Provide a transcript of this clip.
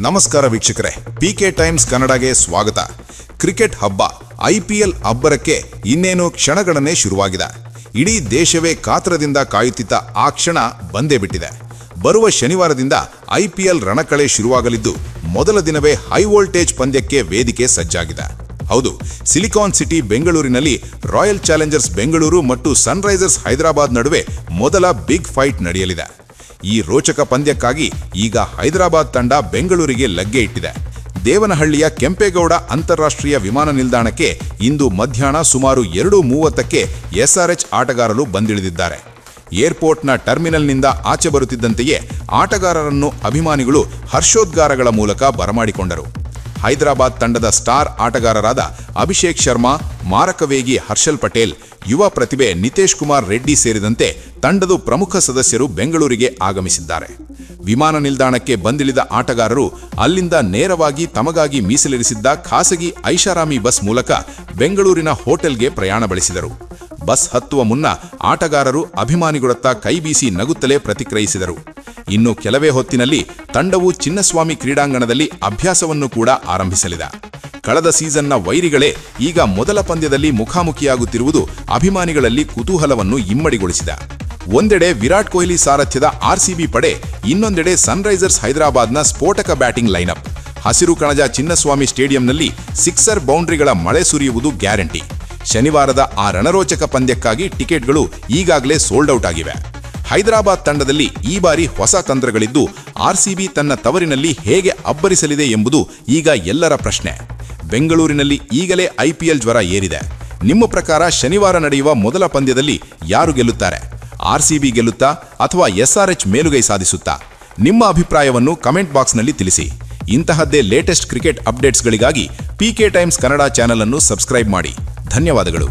ನಮಸ್ಕಾರ ವೀಕ್ಷಕರೇ, PK times ಕನ್ನಡಗೆ ಸ್ವಾಗತ. ಕ್ರಿಕೆಟ್ ಹಬ್ಬ IPL ಅಬ್ಬರಕ್ಕೆ ಇನ್ನೇನು ಕ್ಷಣಗಣನೆ ಶುರುವಾಗಿದೆ. ಇಡೀ ದೇಶವೇ ಕಾತರದಿಂದ ಕಾಯುತ್ತಿದ್ದ ಆ ಕ್ಷಣ ಬಂದೇ ಬಿಟ್ಟಿದೆ. ಬರುವ ಶನಿವಾರದಿಂದ IPL ರಣಕಳೆ ಶುರುವಾಗಲಿದ್ದು ಮೊದಲ ದಿನವೇ ಹೈ ವೋಲ್ಟೇಜ್ ಪಂದ್ಯಕ್ಕೆ ವೇದಿಕೆ ಸಜ್ಜಾಗಿದೆ. ಹೌದು, ಸಿಲಿಕಾನ್ ಸಿಟಿ ಬೆಂಗಳೂರಿನಲ್ಲಿ ರಾಯಲ್ ಚಾಲೆಂಜರ್ಸ್ ಬೆಂಗಳೂರು ಮತ್ತು ಸನ್ರೈಸರ್ಸ್ ಹೈದರಾಬಾದ್ ನಡುವೆ ಮೊದಲ ಬಿಗ್ ಫೈಟ್ ನಡೆಯಲಿದೆ. ಈ ರೋಚಕ ಪಂದ್ಯಕ್ಕಾಗಿ ಈಗ ಹೈದರಾಬಾದ್ ತಂಡ ಬೆಂಗಳೂರಿಗೆ ಲಗ್ಗೆ ಇಟ್ಟಿದೆ. ದೇವನಹಳ್ಳಿಯ ಕೆಂಪೇಗೌಡ ಅಂತಾರಾಷ್ಟ್ರೀಯ ವಿಮಾನ ನಿಲ್ದಾಣಕ್ಕೆ ಇಂದು ಮಧ್ಯಾಹ್ನ ಸುಮಾರು 2:30ಕ್ಕೆ SRH ಆಟಗಾರರು ಬಂದಿಳಿದಿದ್ದಾರೆ. ಏರ್ಪೋರ್ಟ್ನ ಟರ್ಮಿನಲ್ನಿಂದ ಆಚೆ ಬರುತ್ತಿದ್ದಂತೆಯೇ ಆಟಗಾರರನ್ನು ಅಭಿಮಾನಿಗಳು ಹರ್ಷೋದ್ಗಾರಗಳ ಮೂಲಕ ಬರಮಾಡಿಕೊಂಡರು. ಹೈದರಾಬಾದ್ ತಂಡದ ಸ್ಟಾರ್ ಆಟಗಾರರಾದ ಅಭಿಷೇಕ್ ಶರ್ಮಾ, ಮಾರಕ ವೇಗಿ ಹರ್ಷಲ್ ಪಟೇಲ್, ಯುವ ಪ್ರತಿಭೆ ನಿತೇಶ್ ಕುಮಾರ್ ರೆಡ್ಡಿ ಸೇರಿದಂತೆ ತಂಡದ ಪ್ರಮುಖ ಸದಸ್ಯರು ಬೆಂಗಳೂರಿಗೆ ಆಗಮಿಸಿದ್ದಾರೆ. ವಿಮಾನ ನಿಲ್ದಾಣಕ್ಕೆ ಬಂದಿಳಿದ ಆಟಗಾರರು ಅಲ್ಲಿಂದ ನೇರವಾಗಿ ತಮಗಾಗಿ ಮೀಸಲಿರಿಸಿದ್ದ ಖಾಸಗಿ ಐಷಾರಾಮಿ ಬಸ್ ಮೂಲಕ ಬೆಂಗಳೂರಿನ ಹೋಟೆಲ್ಗೆ ಪ್ರಯಾಣ ಬೆಳೆಸಿದರು. ಬಸ್ ಹತ್ತುವ ಮುನ್ನ ಆಟಗಾರರು ಅಭಿಮಾನಿಗಳತ್ತ ಕೈಬೀಸಿ ನಗುತ್ತಲೇ ಪ್ರತಿಕ್ರಿಯಿಸಿದರು. ಇನ್ನು ಕೆಲವೇ ಹೊತ್ತಿನಲ್ಲಿ ತಂಡವು ಚಿನ್ನಸ್ವಾಮಿ ಕ್ರೀಡಾಂಗಣದಲ್ಲಿ ಅಭ್ಯಾಸವನ್ನು ಕೂಡ ಆರಂಭಿಸಲಿದೆ. ಕಳೆದ ಸೀಸನ್ನ ವೈರಿಗಳೇ ಈಗ ಮೊದಲ ಪಂದ್ಯದಲ್ಲಿ ಮುಖಾಮುಖಿಯಾಗುತ್ತಿರುವುದು ಅಭಿಮಾನಿಗಳಲ್ಲಿ ಕುತೂಹಲವನ್ನು ಇಮ್ಮಡಿಗೊಳಿಸಿದೆ. ಒಂದೆಡೆ ವಿರಾಟ್ ಕೊಹ್ಲಿ ಸಾರಥ್ಯದ RCB ಪಡೆ, ಇನ್ನೊಂದೆಡೆ ಸನ್ರೈಸರ್ಸ್ ಹೈದರಾಬಾದ್ನ ಸ್ಫೋಟಕ ಬ್ಯಾಟಿಂಗ್ ಲೈನಪ್. ಹಸಿರು ಕಣಜ ಚಿನ್ನಸ್ವಾಮಿ ಸ್ಟೇಡಿಯಂನಲ್ಲಿ ಸಿಕ್ಸರ್ ಬೌಂಡ್ರಿಗಳ ಮಳೆ ಸುರಿಯುವುದು ಗ್ಯಾರಂಟಿ. ಶನಿವಾರದ ಆ ರಣರೋಚಕ ಪಂದ್ಯಕ್ಕಾಗಿ ಟಿಕೆಟ್ಗಳು ಈಗಾಗಲೇ ಸೋಲ್ಡ್ ಔಟ್ ಆಗಿವೆ. ಹೈದರಾಬಾದ್ ತಂಡದಲ್ಲಿ ಈ ಬಾರಿ ಹೊಸ ತಂತ್ರಗಳಿದ್ದು RCB ತನ್ನ ತವರಿನಲ್ಲಿ ಹೇಗೆ ಅಬ್ಬರಿಸಲಿದೆ ಎಂಬುದು ಈಗ ಎಲ್ಲರ ಪ್ರಶ್ನೆ. ಬೆಂಗಳೂರಿನಲ್ಲಿ ಈಗಲೇ IPL ಜ್ವರ ಏರಿದೆ. ನಿಮ್ಮ ಪ್ರಕಾರ ಶನಿವಾರ ನಡೆಯುವ ಮೊದಲ ಪಂದ್ಯದಲ್ಲಿ ಯಾರು ಗೆಲ್ಲುತ್ತಾರೆ? RCB ಗೆಲ್ಲುತ್ತಾ ಅಥವಾ SRH ಮೇಲುಗೈ ಸಾಧಿಸುತ್ತಾ? ನಿಮ್ಮ ಅಭಿಪ್ರಾಯವನ್ನು ಕಮೆಂಟ್ ಬಾಕ್ಸ್ನಲ್ಲಿ ತಿಳಿಸಿ. ಇಂತಹದ್ದೇ ಲೇಟೆಸ್ಟ್ ಕ್ರಿಕೆಟ್ ಅಪ್ಡೇಟ್ಸ್ಗಳಿಗಾಗಿ PK ಟೈಮ್ಸ್ ಕನ್ನಡ ಚಾನೆಲ್ ಅನ್ನು ಸಬ್ಸ್ಕ್ರೈಬ್ ಮಾಡಿ. ಧನ್ಯವಾದಗಳು.